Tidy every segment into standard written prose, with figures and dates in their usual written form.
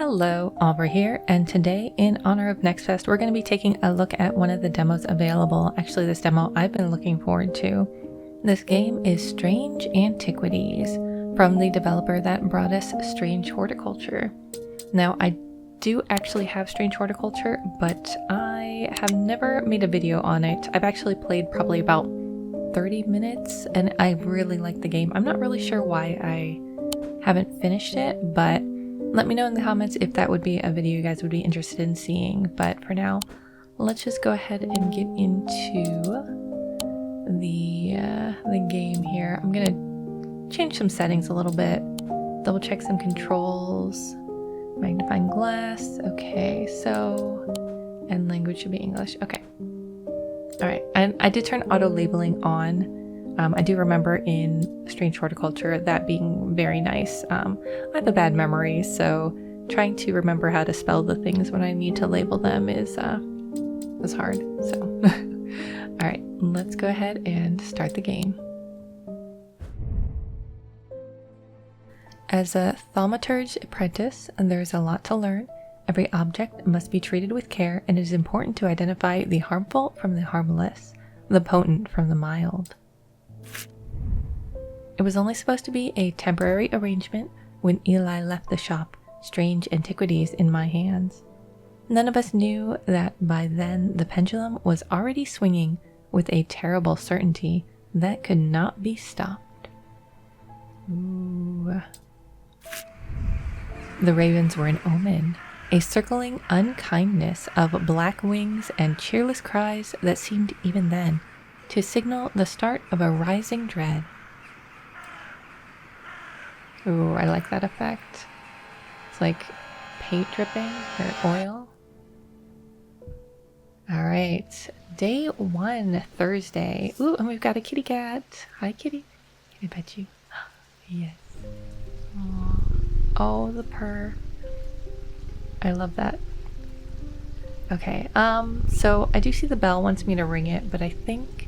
Hello, Aubrey here, and today, in honor of Next Fest, we're going to be taking a look at one of the demos available. Actually, this demo I've been looking forward to. This game is Strange Antiquities, from the developer that brought us Strange Horticulture. Now, I do actually have Strange Horticulture, but I have never made a video on it. I've actually played probably about 30 minutes, and I really like the game. I'm not really sure why I haven't finished it, but let me know in the comments if that would be a video you guys would be interested in seeing. But for now, let's just go ahead and get into the game here. I'm gonna change some settings a little bit, double check some controls, magnifying glass. Okay, so, and language should be English. Okay. All right, and I did turn auto labeling on. I do remember in Strange Horticulture that being very nice. I have a bad memory, so trying to remember how to spell the things when I need to label them is hard. So, all right, let's go ahead and start the game. As a thaumaturge apprentice, there's a lot to learn. Every object must be treated with care, and it is important to identify the harmful from the harmless, the potent from the mild. It was only supposed to be a temporary arrangement when Eli left the shop, Strange Antiquities, in my hands. None of us knew that by then the pendulum was already swinging with a terrible certainty that could not be stopped. Ooh. The ravens were an omen, a circling unkindness of black wings and cheerless cries that seemed even then to signal the start of a rising dread. Ooh, I like that effect. It's like paint dripping or oil. All right, day 1, Thursday. Ooh, and we've got a kitty cat. Hi, kitty. Can I pet you? Yes. Aww. Oh, the purr. I love that. Okay, so I do see the bell wants me to ring it, but I think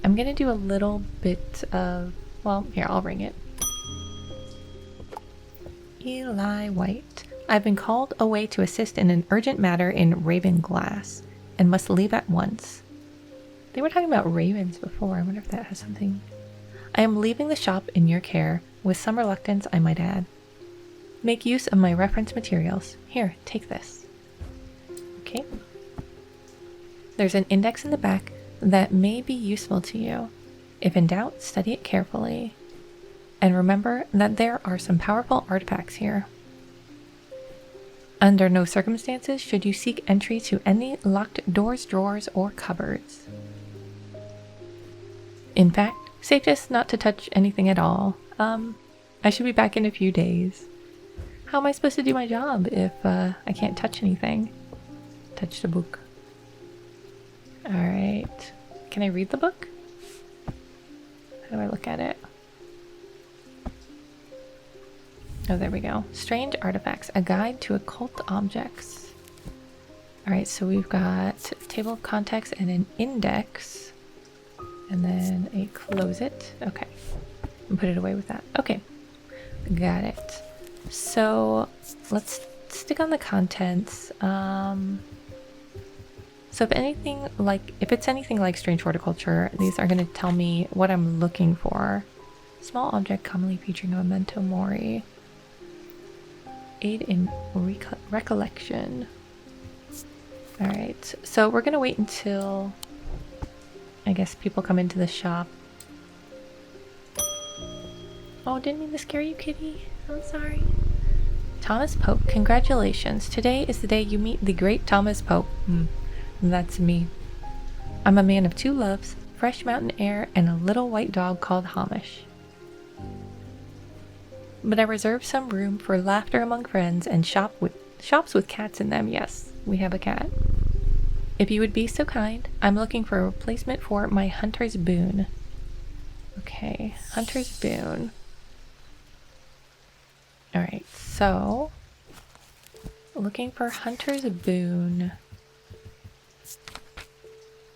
I'm gonna do a little bit of, well, here, I'll ring it. Eli White. I've been called away to assist in an urgent matter in Ravenglass and must leave at once. They were talking about ravens before. I wonder if that has something. I am leaving the shop in your care, with some reluctance, I might add. Make use of my reference materials. Here, take this. Okay. There's an index in the back that may be useful to you. If in doubt, study it carefully. And remember that there are some powerful artifacts here. Under no circumstances should you seek entry to any locked doors, drawers, or cupboards. In fact, safest not to touch anything at all. I should be back in a few days. How am I supposed to do my job if I can't touch anything? Touch the book. Alright. Can I read the book? How do I look at it? Oh, there we go. Strange Artifacts, a guide to occult objects. Alright, so we've got a table of contents and an index. And then a close it. Okay. And put it away with that. Okay. Got it. So let's stick on the contents. So if it's anything like Strange Horticulture, these are going to tell me what I'm looking for. Small object commonly featuring a memento mori. Aid in recollection. Alright, so we're going to wait until, I guess, people come into the shop. Oh, didn't mean to scare you, kitty. I'm sorry. Thomas Pope, congratulations. Today is the day you meet the great Thomas Pope. That's me. I'm a man of two loves, fresh mountain air and a little white dog called Hamish. But I reserve some room for laughter among friends and shops with cats in them. Yes, we have a cat. If you would be so kind, I'm looking for a replacement for my hunter's boon. Okay, hunter's boon. Alright, so looking for hunter's boon.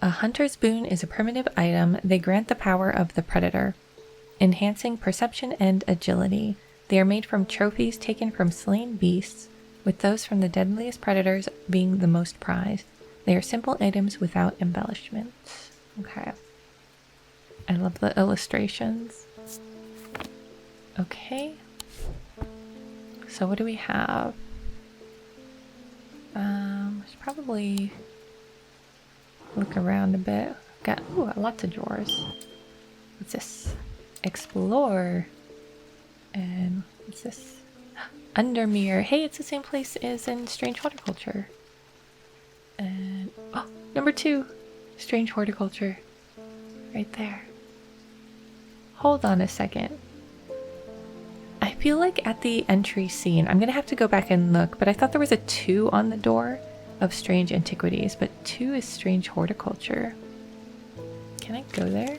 A hunter's boon is a primitive item. They grant the power of the predator, enhancing perception and agility. They are made from trophies taken from slain beasts, with those from the deadliest predators being the most prized. They are simple items without embellishments. Okay. I love the illustrations. Okay. So what do we have? Should probably look around a bit. Got lots of drawers. What's this? Explore. And what's this? Undermere. Hey, it's the same place as in Strange Horticulture. And oh, number 2, Strange Horticulture. Right there. Hold on a second. I feel like at the entry scene, I'm gonna have to go back and look, but I thought there was a 2 on the door of Strange Antiquities, but 2 is Strange Horticulture. Can I go there?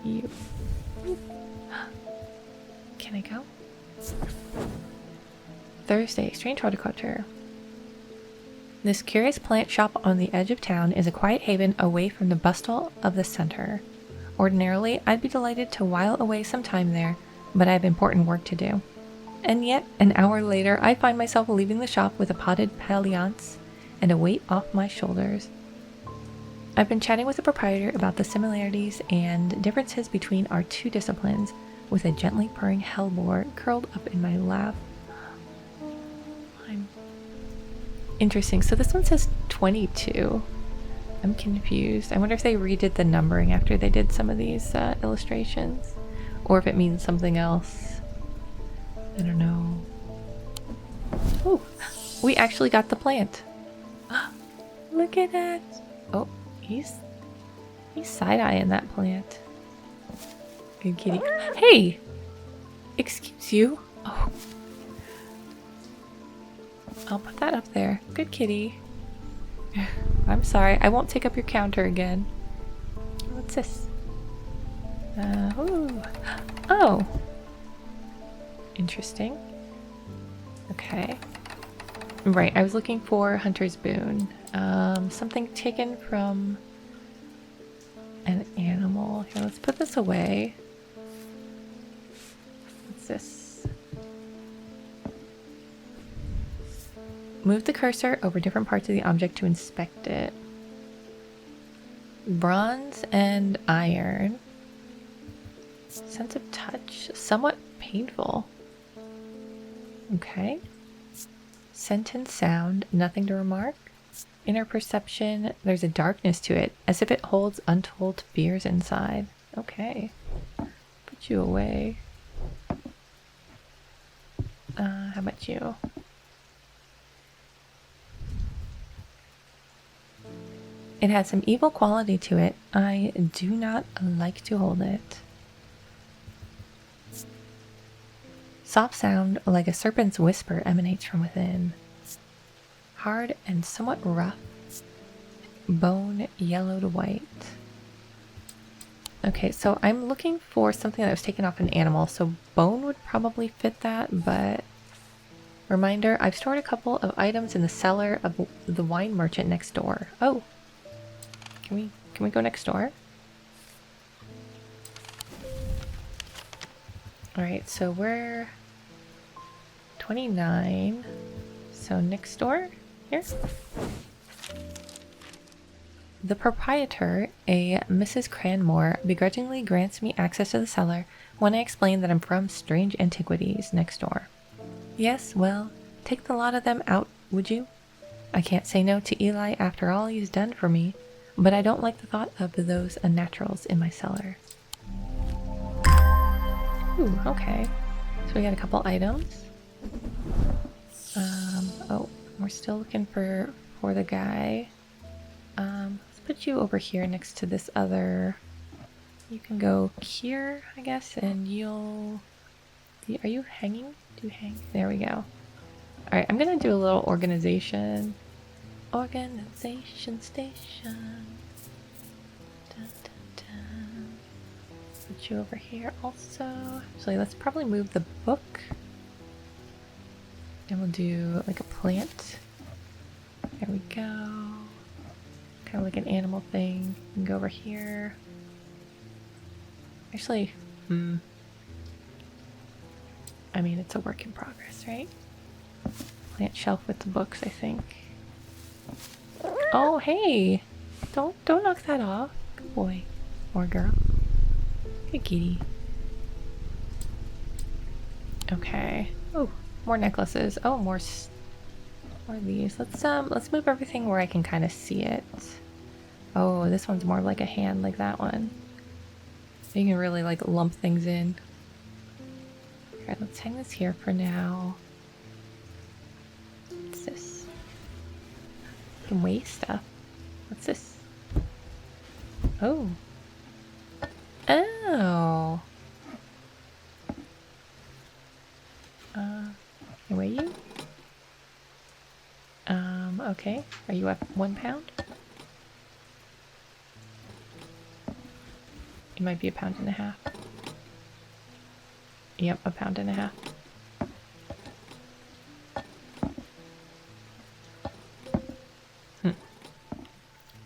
You. Can I go? Thursday, Strange Horticulture. This curious plant shop on the edge of town is a quiet haven away from the bustle of the center. Ordinarily, I'd be delighted to while away some time there, but I have important work to do. And yet, an hour later, I find myself leaving the shop with a potted palliance and a weight off my shoulders. I've been chatting with the proprietor about the similarities and differences between our 2 disciplines, with a gently purring hellboar curled up in my lap. Interesting. So this one says 22. I'm confused. I wonder if they redid the numbering after they did some of these illustrations, or if it means something else. I don't know. Oh, we actually got the plant. Look at that. Oh, he's side-eyeing that plant. Good kitty. Hey! Excuse you. Oh. I'll put that up there. Good kitty. I'm sorry. I won't take up your counter again. What's this? Ooh. Oh. Interesting. Okay. Right. I was looking for Hunter's Boon. Something taken from an animal. Here, let's put this away. What's this? Move the cursor over different parts of the object to inspect it. Bronze and iron. Sense of touch. Somewhat painful. Okay. Scent and sound. Nothing to remark. Inner perception. There's a darkness to it, as if it holds untold fears inside. Okay. Put you away. How about you? It has some evil quality to it. I do not like to hold it. Soft sound like a serpent's whisper emanates from within. Hard and somewhat rough. Bone yellow to white. Okay, so I'm looking for something that was taken off an animal, so bone would probably fit that, but reminder, I've stored a couple of items in the cellar of the wine merchant next door. Oh. Can we go next door? Alright, so we're 29. So next door? Here? The proprietor, a Mrs. Cranmore, begrudgingly grants me access to the cellar when I explain that I'm from Strange Antiquities next door. Yes, well, take the lot of them out, would you? I can't say no to Eli after all he's done for me, but I don't like the thought of those unnaturals in my cellar. Ooh, okay. So we got a couple items. Oh, we're still looking for the guy. Let's put you over here next to this other. You can go here, I guess, and you'll... Are you hanging? Do you hang? There we go. Alright, I'm gonna do a little organization. Organization station. Dun, dun, dun. Put you over here also. Actually, let's probably move the book. And we'll do like a plant. There we go. Kind of like an animal thing. You can go over here. Actually, I mean, it's a work in progress, right? Plant shelf with the books, I think. Oh, hey! Don't knock that off. Good boy. Or girl. Good kitty. Okay. Oh, more necklaces. Oh, more of these. Let's move everything where I can kind of see it. Oh, this one's more like a hand, like that one. You can really like lump things in. Alright, let's hang this here for now. What's this? You can weigh stuff. What's this? Oh. Oh. Can I weigh you? Okay. Are you at 1 pound? It might be 1.5 pounds. Yep, 1.5 pounds.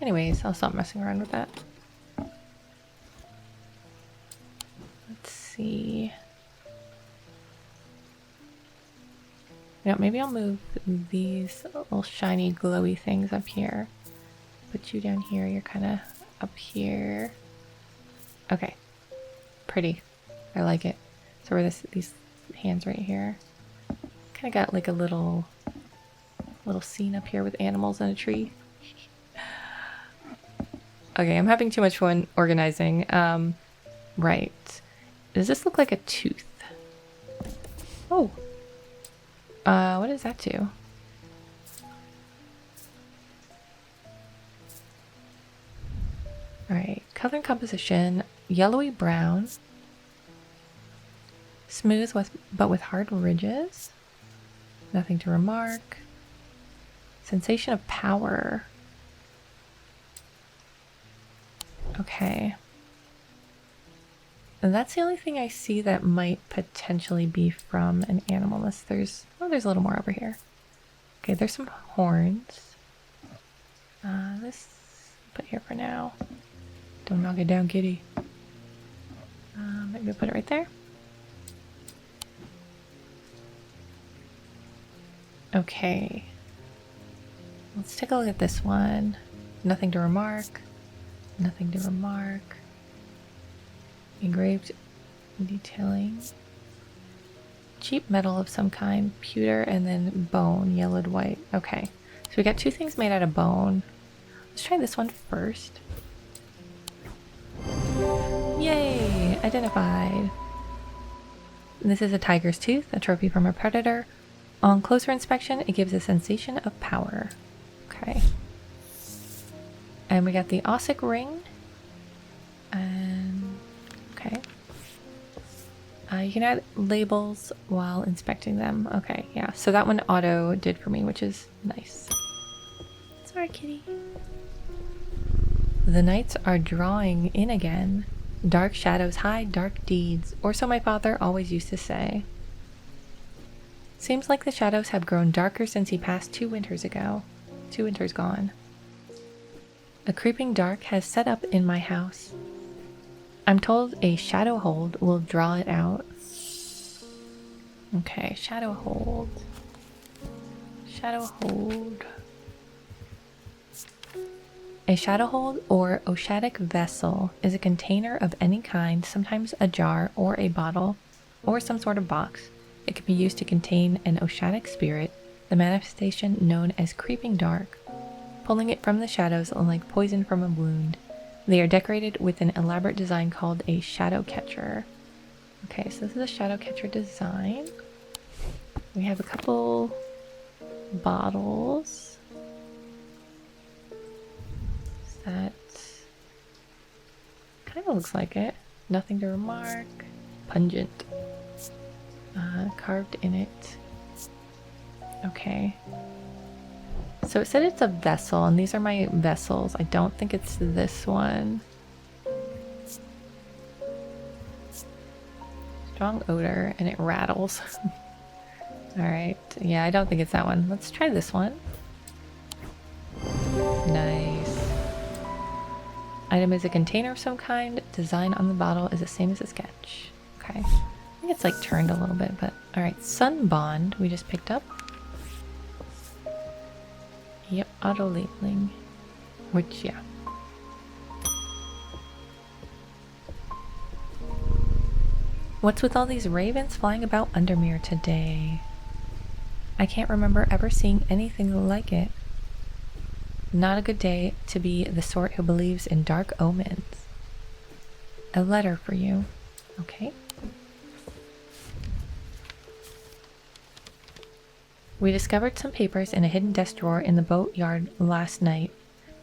Anyways, I'll stop messing around with that. Let's see. Yeah, maybe I'll move these little shiny glowy things up here. Put you down here, you're kind of up here. Okay. Pretty. I like it. So we're these hands right here. Kind of got like a little scene up here with animals and a tree. Okay, I'm having too much fun organizing. Right. Does this look like a tooth? Oh. What does that do? Alright, color and composition, yellowy brown. Smooth but with hard ridges. Nothing to remark. Sensation of power. Okay. And that's the only thing I see that might potentially be from an animal, unless there's a little more over here. Okay, there's some horns. This put here for now. Don't knock it down, kitty. Maybe I'll put it right there. Okay. Let's take a look at this one. Nothing to remark. Nothing to remark. Engraved detailing. Cheap metal of some kind. Pewter and then bone. Yellowed white. Okay. So we got 2 things made out of bone. Let's try this one first. Yay! Identified. This is a tiger's tooth, a trophy from a predator. On closer inspection, it gives a sensation of power. Okay. And we got the Ossic ring. And okay. You can add labels while inspecting them. Okay, yeah. So that one auto did for me, which is nice. Sorry, kitty. The nights are drawing in again. Dark shadows hide dark deeds, or so my father always used to say. Seems like the shadows have grown darker since he passed 2 winters ago. 2 winters gone. A creeping dark has set up in my house. I'm told a shadow hold will draw it out. Okay, shadow hold. Shadow hold. A shadow hold or oshadic vessel is a container of any kind, sometimes a jar or a bottle, or some sort of box. It can be used to contain an oshadic spirit, the manifestation known as creeping dark, pulling it from the shadows like poison from a wound. They are decorated with an elaborate design called a shadow catcher. Okay, so this is a shadow catcher design. We have a couple bottles. That kind of looks like it. Nothing to remark. Pungent. Carved in it. Okay. So it said it's a vessel, and these are my vessels. I don't think it's this one. Strong odor, and it rattles. Alright. Yeah, I don't think it's that one. Let's try this one. Nice. Item is a container of some kind. Design on the bottle is the same as the sketch. Okay. I think it's like turned a little bit, but Alright, Sun Bond we just picked up. Yep, auto labeling. Which, yeah. What's with all these ravens flying about Undermere today? I can't remember ever seeing anything like it. Not a good day to be the sort who believes in dark omens. A letter for you. Okay. We discovered some papers in a hidden desk drawer in the boatyard last night.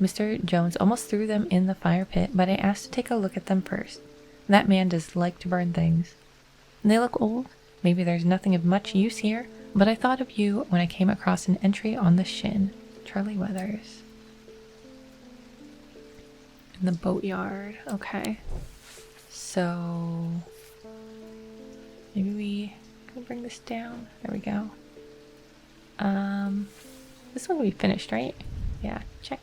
Mr. Jones almost threw them in the fire pit, but I asked to take a look at them first. That man does like to burn things. They look old. Maybe there's nothing of much use here, but I thought of you when I came across an entry on the shin. Charlie Weathers. In the boatyard. Okay. So maybe we can bring this down. There we go. This one we finished, right? Yeah, check.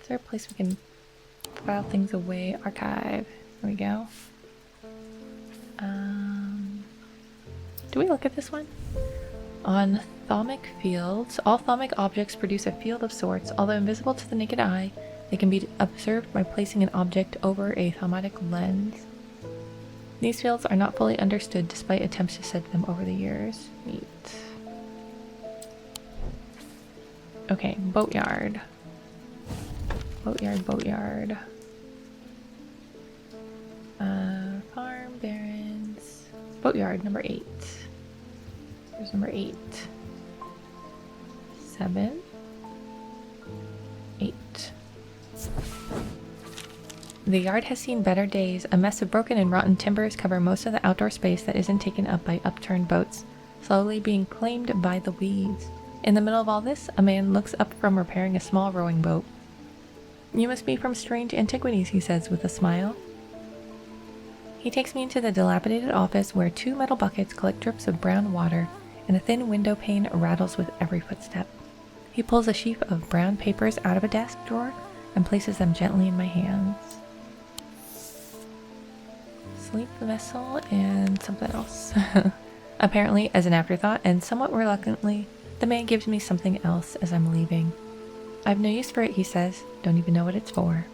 Is there a place we can file things away? Archive. There we go. Do we look at this one? On thaumic fields, all thaumic objects produce a field of sorts. Although invisible to the naked eye, they can be observed by placing an object over a thaumatic lens. These fields are not fully understood despite attempts to study them over the years. Neat. Okay, boatyard. Boatyard. Farm, barrens. Boatyard, number 8. There's number 8. 7. 8. The yard has seen better days. A mess of broken and rotten timbers cover most of the outdoor space that isn't taken up by upturned boats, slowly being claimed by the weeds. In the middle of all this, a man looks up from repairing a small rowing boat. You must be from Strange Antiquities, he says with a smile. He takes me into the dilapidated office where 2 metal buckets collect drips of brown water, and a thin window pane rattles with every footstep. He pulls a sheaf of brown papers out of a desk drawer and places them gently in my hands. Sleep vessel and something else. Apparently, as an afterthought and somewhat reluctantly, the man gives me something else as I'm leaving. I've no use for it, he says. Don't even know what it's for.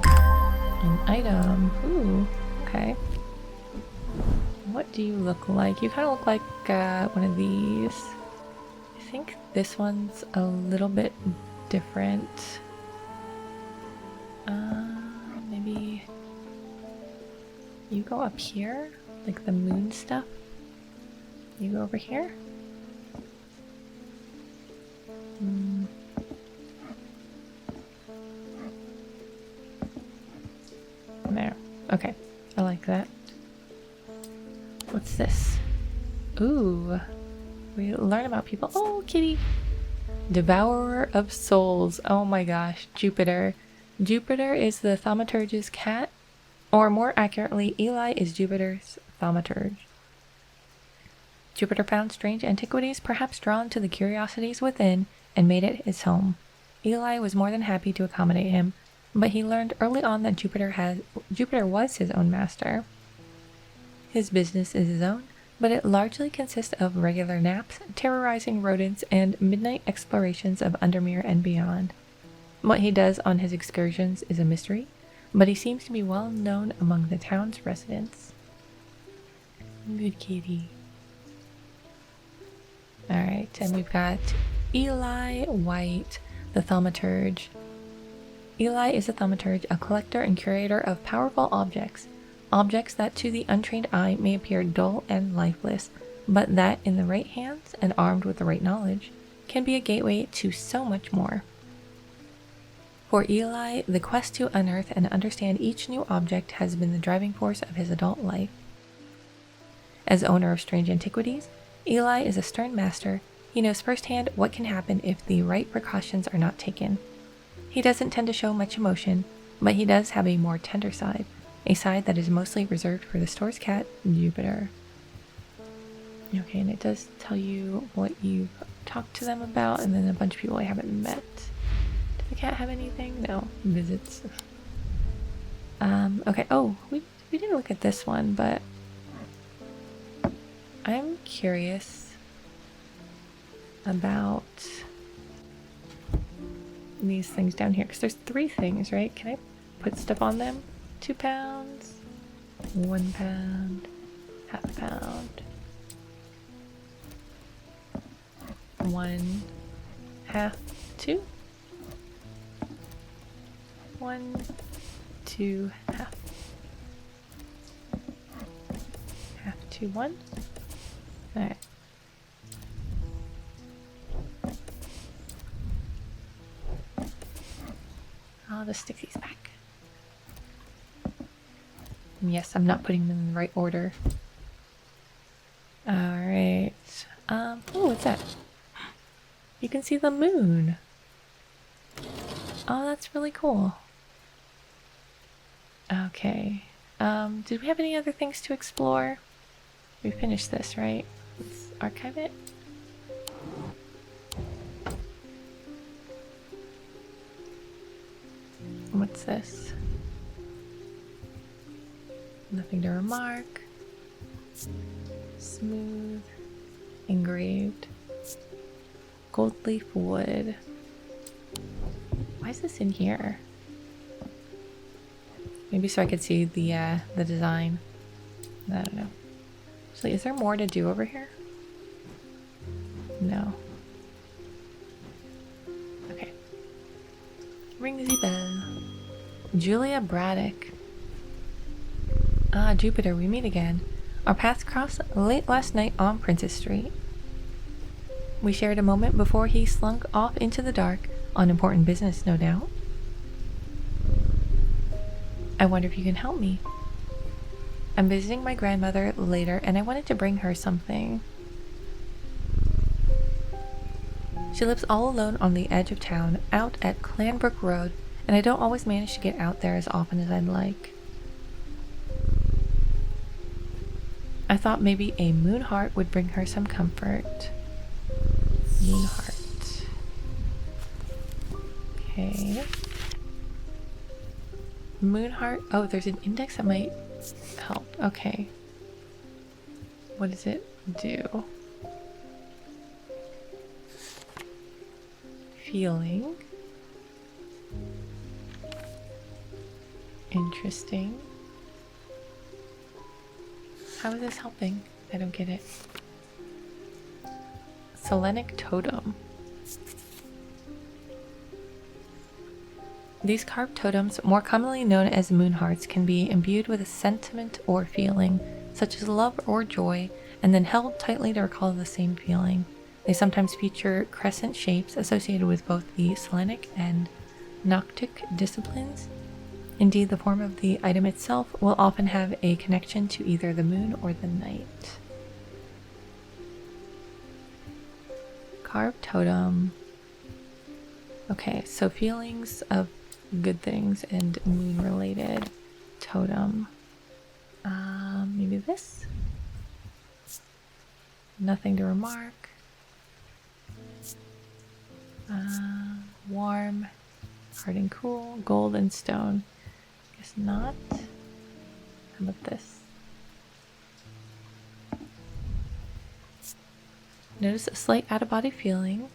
An item. Ooh, okay. What do you look like? You kind of look like one of these. I think this one's a little bit different. Maybe you go up here, like the moon stuff. You go over here. There. Okay. I like that. What's this? Ooh. We learn about people. Oh, kitty. Devourer of souls. Oh my gosh. Jupiter. Jupiter is the thaumaturge's cat. Or more accurately, Eli is Jupiter's thaumaturge. Jupiter found Strange Antiquities, perhaps drawn to the curiosities within, and made it his home. Eli was more than happy to accommodate him, but he learned early on that Jupiter was his own master. His business is his own, but it largely consists of regular naps, terrorizing rodents, and midnight explorations of Undermere and beyond. What he does on his excursions is a mystery, but he seems to be well known among the town's residents. Good kitty. Alright, and we've got Eli White, the thaumaturge. Eli is a thaumaturge, a collector and curator of powerful objects. Objects that to the untrained eye may appear dull and lifeless, but that in the right hands and armed with the right knowledge can be a gateway to so much more. For Eli, the quest to unearth and understand each new object has been the driving force of his adult life. As owner of Strange Antiquities, Eli is a stern master. He knows firsthand what can happen if the right precautions are not taken. He doesn't tend to show much emotion, but he does have a more tender side, a side that is mostly reserved for the store's cat, Jupiter. Okay, and it does tell you what you've talked to them about, and then a bunch of people I haven't met. Did the cat have anything? No. Visits. Okay, oh, we didn't look at this one, but I'm curious about these things down here because there's 3 things, right? Can I put stuff on them? 2 pounds, 1 pound, half a pound, 1 half 2, 1 2 half, half 2 1. All right. I'll just stick these back. Yes, I'm not putting them in the right order. All right. Oh, what's that? You can see the moon. Oh, that's really cool. Okay. Did we have any other things to explore? We finished this, right? Let's archive it. What's this? Nothing to remark. Smooth. Engraved. Gold leaf wood. Why is this in here? Maybe so I could see the design. I don't know. Actually, is there more to do over here? No. Okay. Ring the bell. Julia Braddock. Ah, Jupiter, we meet again. Our paths crossed late last night on Princess Street. We shared a moment before he slunk off into the dark, on important business, no doubt. I wonder if you can help me. I'm visiting my grandmother later, and I wanted to bring her something. She lives all alone on the edge of town, out at Clanbrook Road, and I don't always manage to get out there as often as I'd like. I thought maybe a moon heart would bring her some comfort. Moon heart. Okay. Moon heart. Oh, there's an index that might help. Okay. What does it do? Feeling. Interesting. How is this helping? I don't get it. Selenic totem. These carved totems, more commonly known as moon hearts, can be imbued with a sentiment or feeling, such as love or joy, and then held tightly to recall the same feeling. They sometimes feature crescent shapes associated with both the Selenic and Noctic disciplines. Indeed, the form of the item itself will often have a connection to either the moon or the night. Carved totem. Okay, so feelings of good things and moon related totem. Maybe this? Nothing to remark. Warm, hard and cool, gold and stone. Guess not. How about this? Notice a slight out-of-body feeling.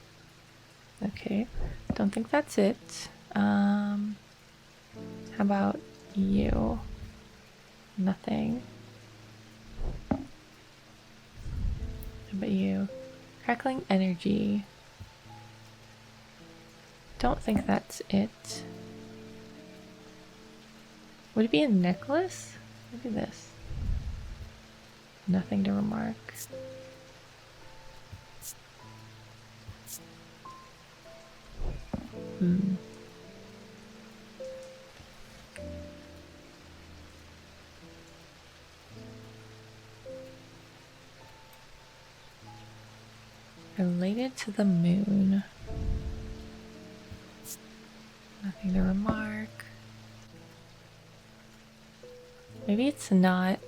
Okay, don't think that's it. How about you? Nothing. How about you? Crackling energy. Don't think that's it. Would it be a necklace? Maybe this. Nothing to remark. Related to the moon. Nothing to remark. Maybe it's not.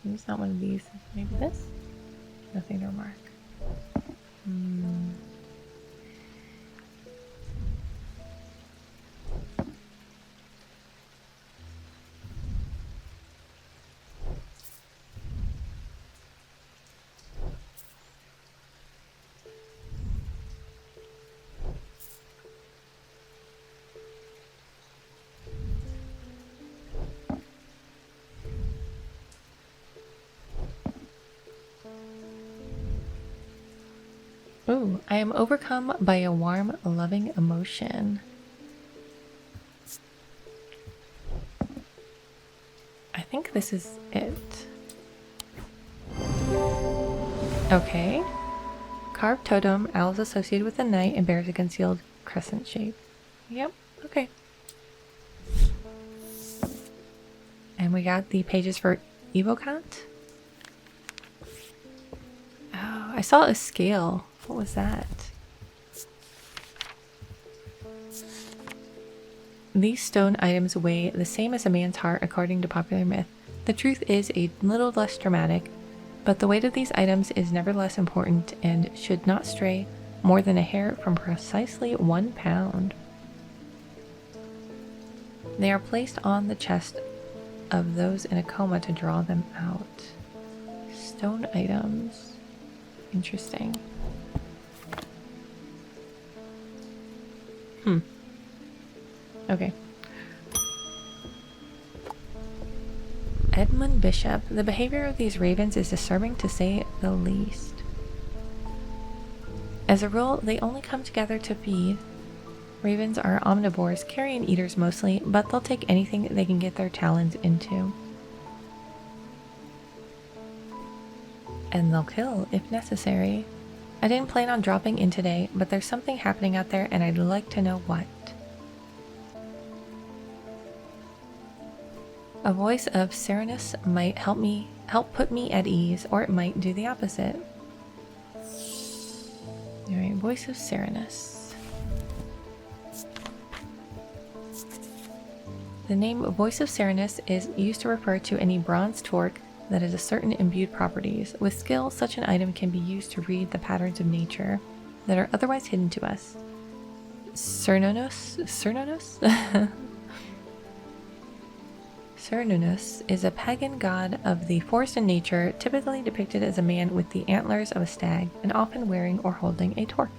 Maybe it's not one of these. Maybe this? Nothing to remark. Ooh, I am overcome by a warm, loving emotion. I think this is it. Okay. Carved totem, owls associated with the night, and bears a concealed crescent shape. Yep, okay. And we got the pages for Evocant. Oh, I saw a scale. What was that? These stone items weigh the same as a man's heart according to popular myth. The truth is a little less dramatic, but the weight of these items is nevertheless important and should not stray more than a hair from precisely 1 pound. They are placed on the chest of those in a coma to draw them out. Stone items. Interesting. Okay. Edmund Bishop. The behavior of these ravens is disturbing to say the least. As a rule, they only come together to feed. Ravens are omnivores, carrion eaters mostly, but they'll take anything they can get their talons into. And they'll kill if necessary. I didn't plan on dropping in today, but there's something happening out there and I'd like to know what. A voice of Serenus might help put me at ease, or it might do the opposite. Alright, voice of Serenus. The name Voice of Serenus is used to refer to any bronze torque that has a certain imbued properties. With skill, such an item can be used to read the patterns of nature that are otherwise hidden to us. Cernunnos? Cernunnos is a pagan god of the forest and nature, typically depicted as a man with the antlers of a stag and often wearing or holding a torque.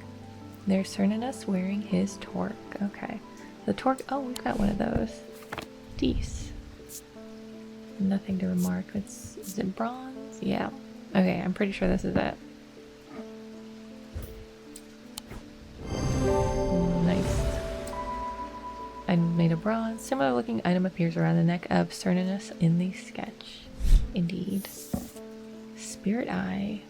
There's Cernunnos wearing his torque. Okay. The torque, oh, we've got one of those. Deece. Nothing to remark. Is it bronze? Yeah. Okay, I'm pretty sure this is it. Nice. I made a bronze. Similar looking item appears around the neck of Cernunnos in the sketch. Indeed. Spirit Eye.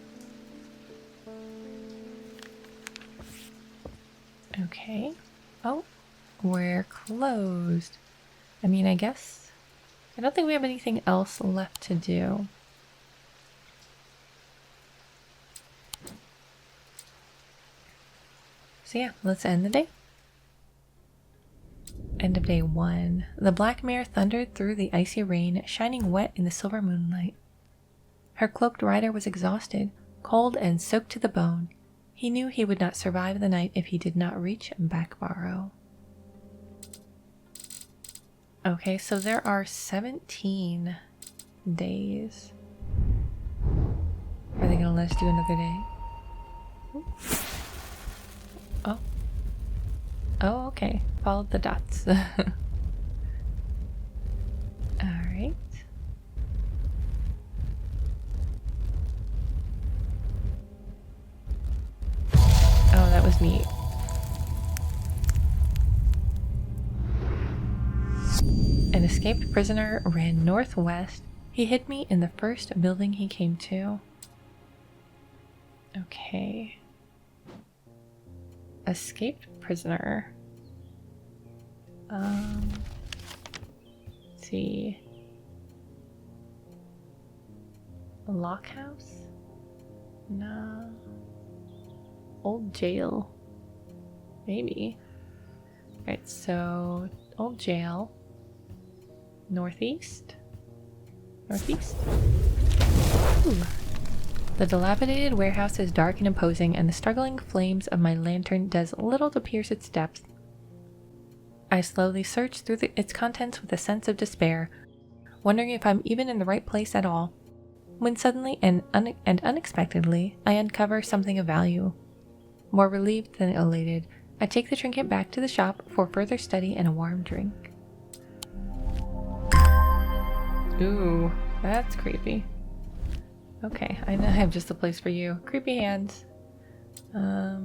Okay. Oh, we're closed. I mean, I guess. I don't think we have anything else left to do. So yeah, let's end the day. End of day 1. The black mare thundered through the icy rain, shining wet in the silver moonlight. Her cloaked rider was exhausted, cold and soaked to the bone. He knew he would not survive the night if he did not reach Backbarrow. Okay, so there are 17 days. Are they gonna let us do another day? Oh. Oh, okay. Follow the dots. Alright. Oh, that was neat. An escaped prisoner ran northwest. He hid me in the first building he came to. Okay. Escaped prisoner. Let's see. Lockhouse? No. Old jail. Maybe. Alright, so old jail. Northeast? Northeast? Ooh. The dilapidated warehouse is dark and imposing, and the struggling flames of my lantern does little to pierce its depths. I slowly search through its contents with a sense of despair, wondering if I'm even in the right place at all, when suddenly and unexpectedly I uncover something of value. More relieved than elated, I take the trinket back to the shop for further study and a warm drink. Ooh, that's creepy. Okay, I know I have just the place for you. Creepy hands. I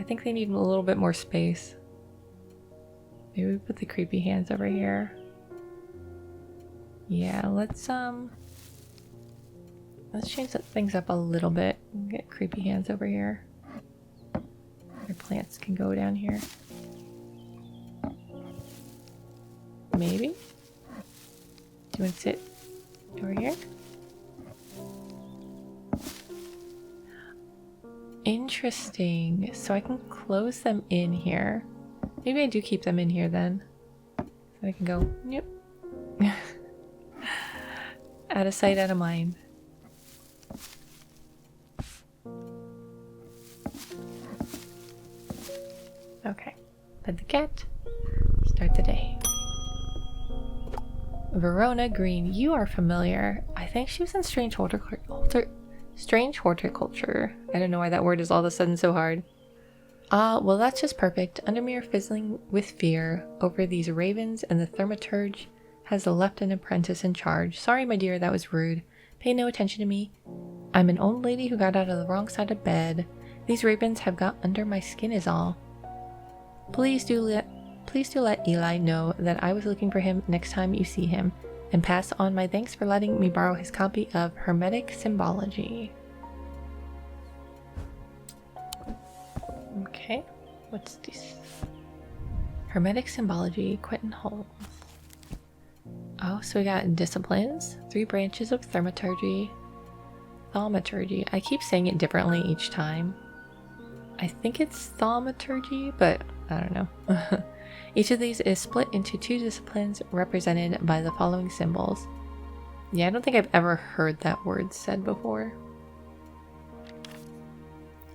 think they need a little bit more space. Maybe we put the creepy hands over here. Yeah, let's change things up a little bit. Get creepy hands over here. Your plants can go down here. Maybe? Do you want to sit over here? Interesting. So I can close them in here. Maybe I do keep them in here then. So I can go, yep. Out of sight, out of mind. Okay. Pet the cat. Start the day. Verona Green, you are familiar. I think she was in Strange Horticulture. Strange Horticulture. I don't know why that word is all of a sudden so hard. Well that's just perfect. Undermere fizzling with fear over these ravens, and the thaumaturge has left an apprentice in charge. Sorry my dear, that was rude. Pay no attention to me. I'm an old lady who got out of the wrong side of bed. These ravens have got under my skin is all. Please do let Eli know that I was looking for him next time you see him, and pass on my thanks for letting me borrow his copy of Hermetic Symbology. Okay, what's this? Hermetic Symbology, Quentin Holmes. Oh, so we got disciplines, 3 branches of thaumaturgy. I keep saying it differently each time. I think it's thaumaturgy, but I don't know. Each of these is split into 2 disciplines represented by the following symbols. Yeah, I don't think I've ever heard that word said before.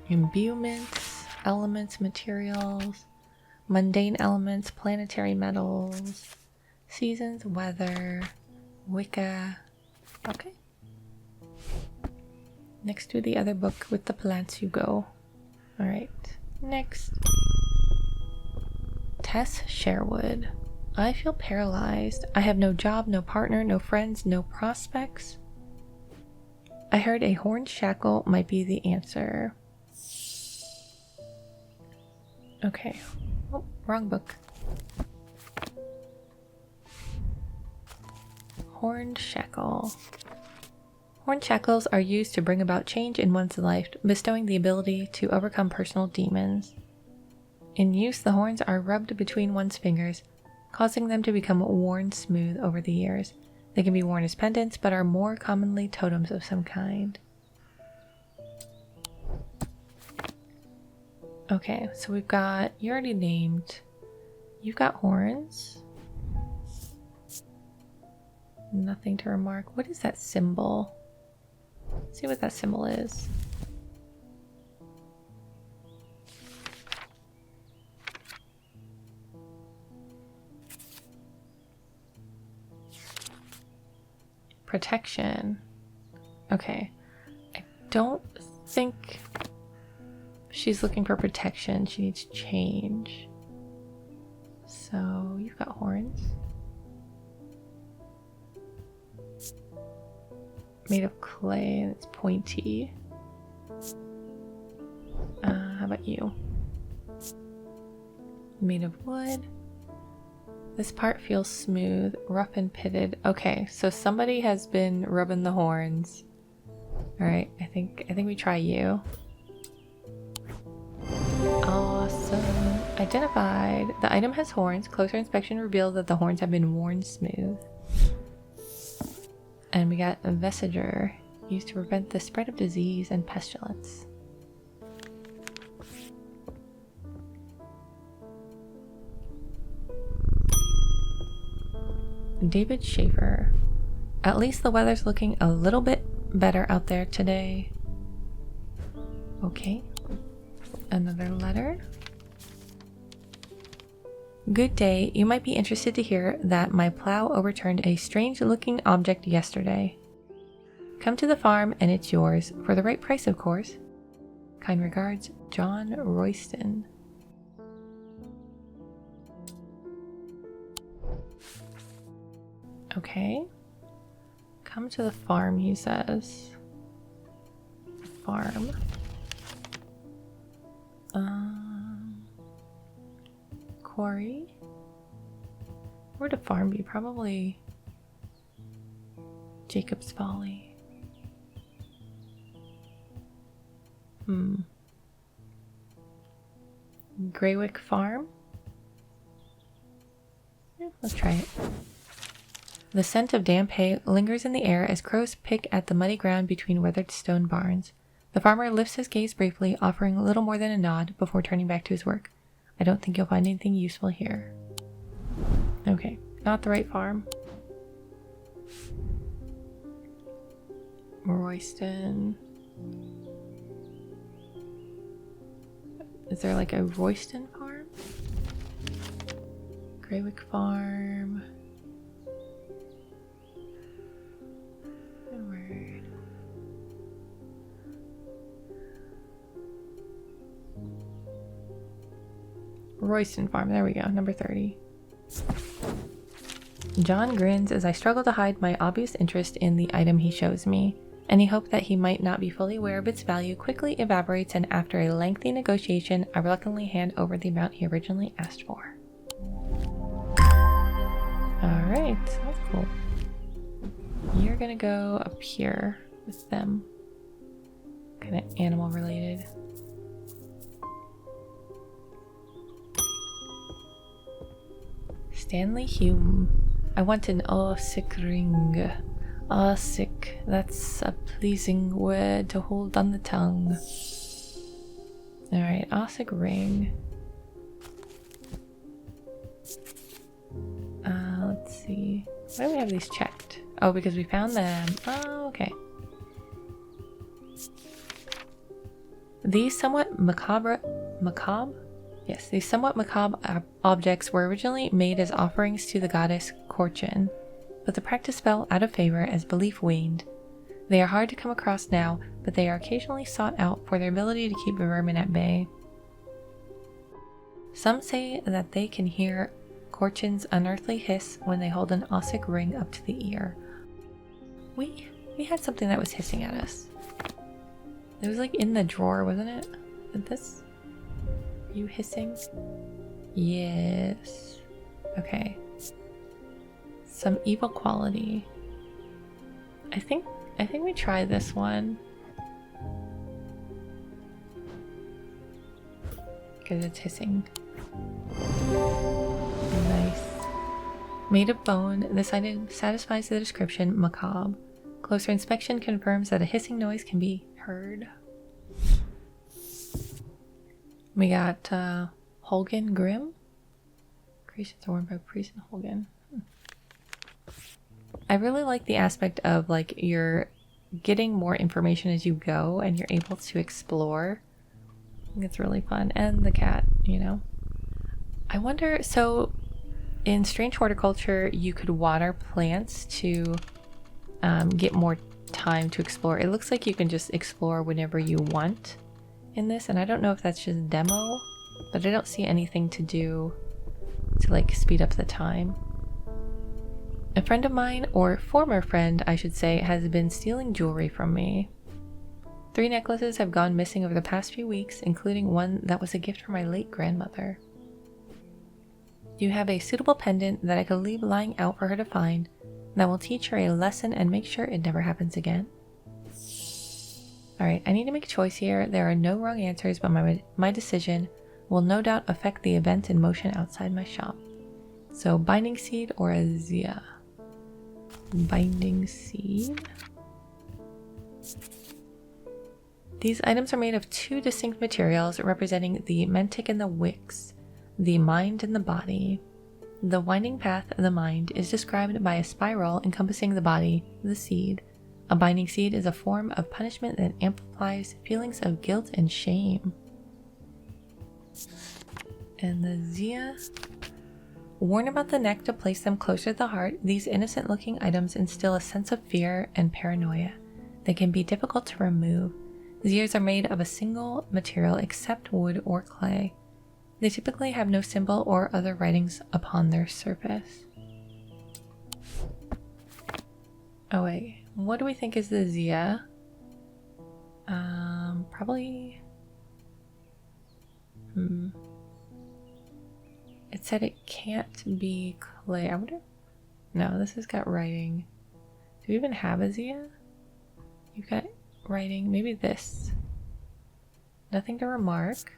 Imbuements, elements, materials, mundane elements, planetary metals, seasons, weather, Wicca. Okay. Next to the other book with the plants you go. Alright, next. Tess Sherwood. I feel paralyzed. I have no job, no partner, no friends, no prospects. I heard a horned shackle might be the answer. Okay. Oh, wrong book. Horned shackle. Horned shackles are used to bring about change in one's life, bestowing the ability to overcome personal demons. In use, the horns are rubbed between one's fingers, causing them to become worn smooth over the years. They can be worn as pendants, but are more commonly totems of some kind. Okay, so we've got, you already named, you've got horns. Nothing to remark. What is that symbol? Let's see what that symbol is. Protection. Okay. I don't think she's looking for protection. She needs change. So you've got horns. Made of clay and it's pointy. How about you? Made of wood. This part feels smooth, rough and pitted. Okay, so somebody has been rubbing the horns. Alright, I think we try you. Awesome. Identified. The item has horns. Closer inspection revealed that the horns have been worn smooth. And we got a vestiger, used to prevent the spread of disease and pestilence. David Schaefer. At least the weather's looking a little bit better out there today. Okay. Another letter. Good day. You might be interested to hear that my plow overturned a strange-looking object yesterday. Come to the farm and it's yours, for the right price, of course. Kind regards, John Royston. Okay. Come to the farm, he says. Farm. Quarry? Where would a farm be? Probably Jacob's Folly. Greywick Farm? Yeah, let's try it. The scent of damp hay lingers in the air as crows pick at the muddy ground between weathered stone barns. The farmer lifts his gaze briefly, offering little more than a nod before turning back to his work. I don't think you'll find anything useful here. Okay, not the right farm. Royston. Is there like a Royston farm? Greywick Farm. Good word. Royston Farm, there we go, number 30. John grins as I struggle to hide my obvious interest in the item he shows me. Any hope that he might not be fully aware of its value quickly evaporates, and after a lengthy negotiation, I reluctantly hand over the amount he originally asked for. Alright, that's cool. You're gonna go up here with them. Kind of animal related. Stanley Hume. I want an Ossic ring. Ossic. That's a pleasing word to hold on the tongue. Alright, Ossic ring. Let's see. Why do we have these checked? Oh, because we found them. Oh, okay. These somewhat macabre? Yes, these somewhat macabre objects were originally made as offerings to the goddess Corchin, but the practice fell out of favor as belief waned. They are hard to come across now, but they are occasionally sought out for their ability to keep vermin at bay. Some say that they can hear Corchin's unearthly hiss when they hold an Ossic ring up to the ear. We had something that was hissing at us. It was like in the drawer, wasn't it? Did this? Are you hissing? Yes. Okay. Some evil quality. I think we try this one. Because it's hissing. Nice. Made of bone, this item satisfies the description macabre. Closer inspection confirms that a hissing noise can be heard. We got Holgan Grimm. Creations are worn by Priest and Holgan. I really like the aspect of like you're getting more information as you go and you're able to explore. I think it's really fun. And the cat, you know. I wonder, so in Strange Horticulture you could water plants to get more time to explore. It looks like you can just explore whenever you want in this, and I don't know if that's just demo, but I don't see anything to do to like speed up the time. A friend of mine, or former friend I should say, has been stealing jewelry from me. 3 necklaces have gone missing over the past few weeks, including one that was a gift from my late grandmother. Do you have a suitable pendant that I could leave lying out for her to find that will teach her a lesson and make sure it never happens again? Alright, I need to make a choice here. There are no wrong answers, but my decision will no doubt affect the events in motion outside my shop. So, binding seed or a Zia? Binding seed. These items are made of 2 distinct materials representing the mentic and the wix, the mind and the body. The winding path of the mind is described by a spiral encompassing the body, the seed. A binding seed is a form of punishment that amplifies feelings of guilt and shame. And the Zia. Worn about the neck to place them closer to the heart, these innocent-looking items instill a sense of fear and paranoia. They can be difficult to remove. Zias are made of a single material except wood or clay. They typically have no symbol or other writings upon their surface. Oh wait, what do we think is the Zia? Probably It said it can't be clay. I wonder. No, this has got writing. Do we even have a Zia? You've got writing. Maybe this. Nothing to remark.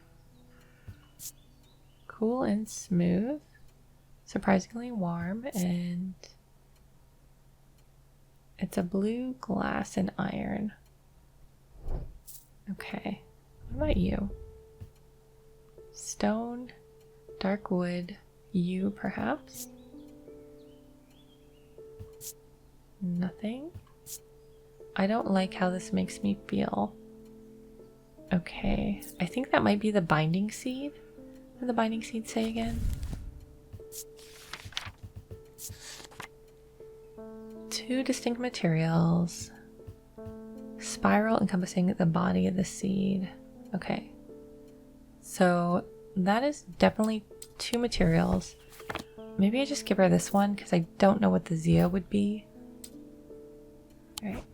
Cool and smooth. Surprisingly warm, and it's a blue glass and iron. Okay. What about you? Stone, dark wood, you perhaps? Nothing. I don't like how this makes me feel. Okay, I think that might be the binding seed. What did the binding seed say again? Two distinct materials. Spiral encompassing the body of the seed. Okay. So that is definitely two materials. Maybe I just give her this one because I don't know what the Zia would be. Alright.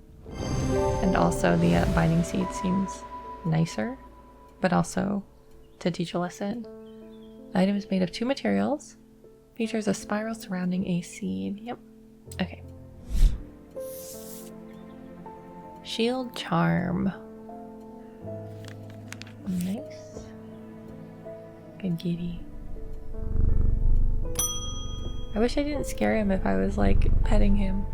And also the binding seed seems nicer, but also to teach a lesson. The item is made of two materials. Features a spiral surrounding a seed. Yep. Okay. Shield charm. Nice. Good kitty. I wish I didn't scare him if I was like petting him.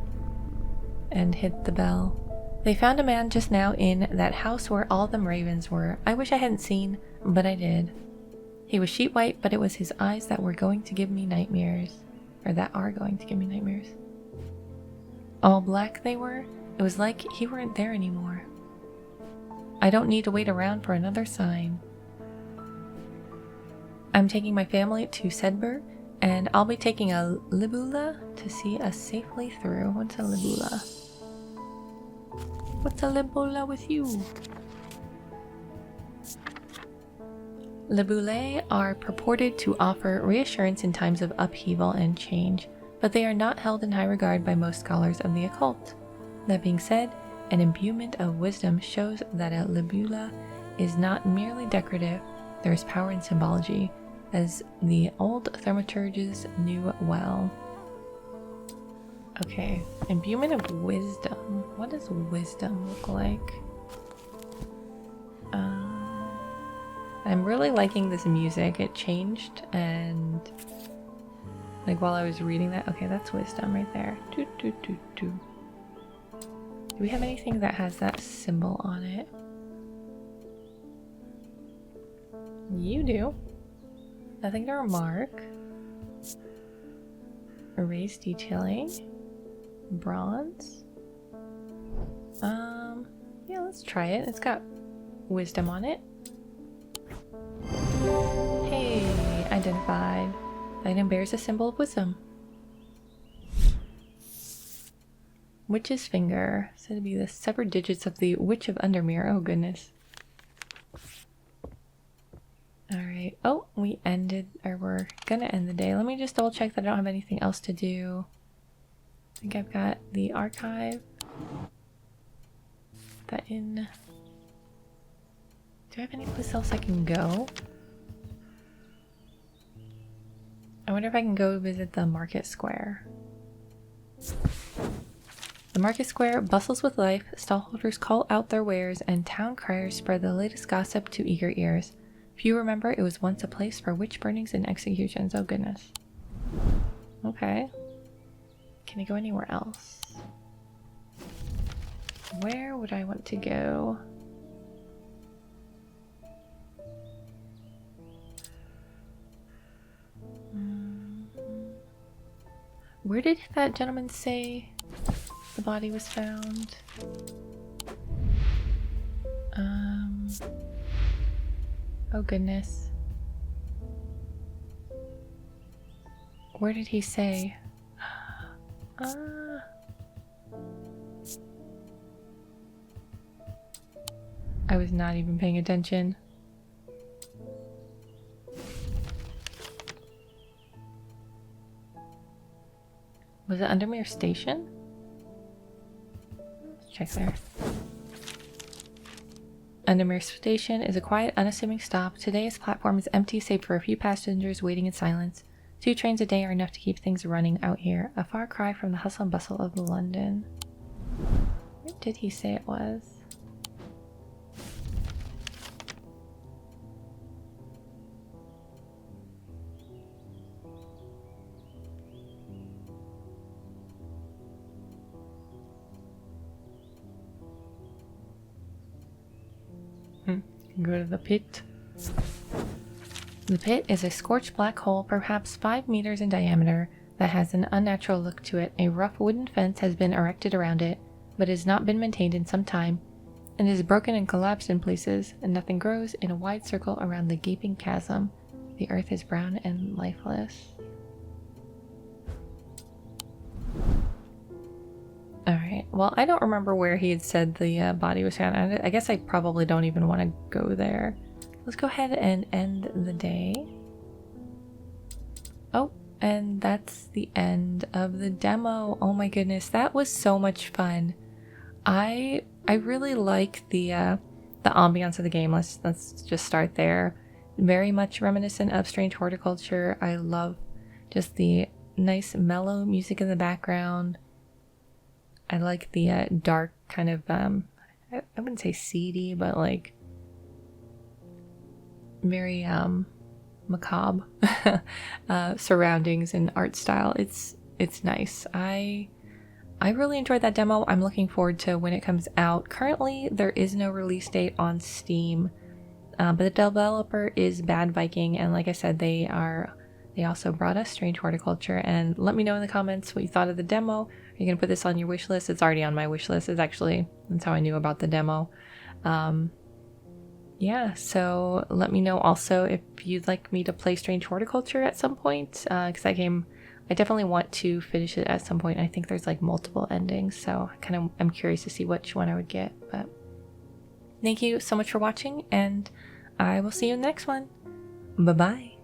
And hit the bell. They found a man just now in that house where all them ravens were. I wish I hadn't seen, but I did. He was sheet white, but it was his eyes that were going to give me nightmares. Or that are going to give me nightmares. All black they were. It was like he weren't there anymore. I don't need to wait around for another sign. I'm taking my family to Sedber, and I'll be taking a libula to see us safely through. What's a libula? What's a libula with you? Libulae are purported to offer reassurance in times of upheaval and change, but they are not held in high regard by most scholars of the occult. That being said, an imbuement of wisdom shows that a libula is not merely decorative, there is power in symbology, as the old thaumaturges knew well. Okay, imbuement of wisdom. What does wisdom look like? I'm really liking this music. It changed, and like while I was reading that, okay, that's wisdom right there. Doo, doo, doo, doo. Do we have anything that has that symbol on it? You do. Nothing to remark. Erase detailing. Bronze. Yeah, let's try it. It's got wisdom on it. Hey, identified. The item bears a symbol of wisdom. Witch's finger. Said to be the severed digits of the Witch of Undermere. Oh goodness. Alright. Oh, we ended, or we're gonna end the day. Let me just double check that I don't have anything else to do. I think I've got the archive. That in. Do I have any place else I can go? I wonder if I can go visit the market square. The market square bustles with life, stallholders call out their wares, and town criers spread the latest gossip to eager ears. Few remember it was once a place for witch burnings and executions. Oh goodness. Okay. Can I go anywhere else? Where would I want to go? Where did that gentleman say the body was found? Oh goodness. Where did he say? I was not even paying attention. Was it Undermere Station? Let's check there. Undermere Station is a quiet, unassuming stop. Today's platform is empty save for a few passengers waiting in silence. 2 trains a day are enough to keep things running out here. A far cry from the hustle and bustle of London. Where did he say it was? Go to the pit. The pit is a scorched black hole, perhaps 5 meters in diameter, that has an unnatural look to it. A rough wooden fence has been erected around it, but has not been maintained in some time, and is broken and collapsed in places, and nothing grows in a wide circle around the gaping chasm. The earth is brown and lifeless. Alright, well, I don't remember where he had said the body was found. I guess I probably don't even want to go there. Let's go ahead and end the day. Oh, and that's the end of the demo. Oh my goodness, that was so much fun. I really like the ambiance of the game. Let's just start there. Very much reminiscent of Strange Horticulture. I love just the nice mellow music in the background. I like the dark kind of I wouldn't say seedy, but like very macabre surroundings and art style. It's nice. I really enjoyed that demo. I'm looking forward to when it comes out. Currently, there is no release date on Steam, but the developer is Bad Viking, and like I said, they also brought us Strange Horticulture. And let me know in the comments what you thought of the demo. Are you gonna put this on your wish list? It's already on my wish list. That's how I knew about the demo. Yeah, so let me know also if you'd like me to play Strange Horticulture at some point, because that game, I definitely want to finish it at some point. I think there's like multiple endings, so I'm curious to see which one I would get. But thank you so much for watching, and I will see you in the next one. Bye bye.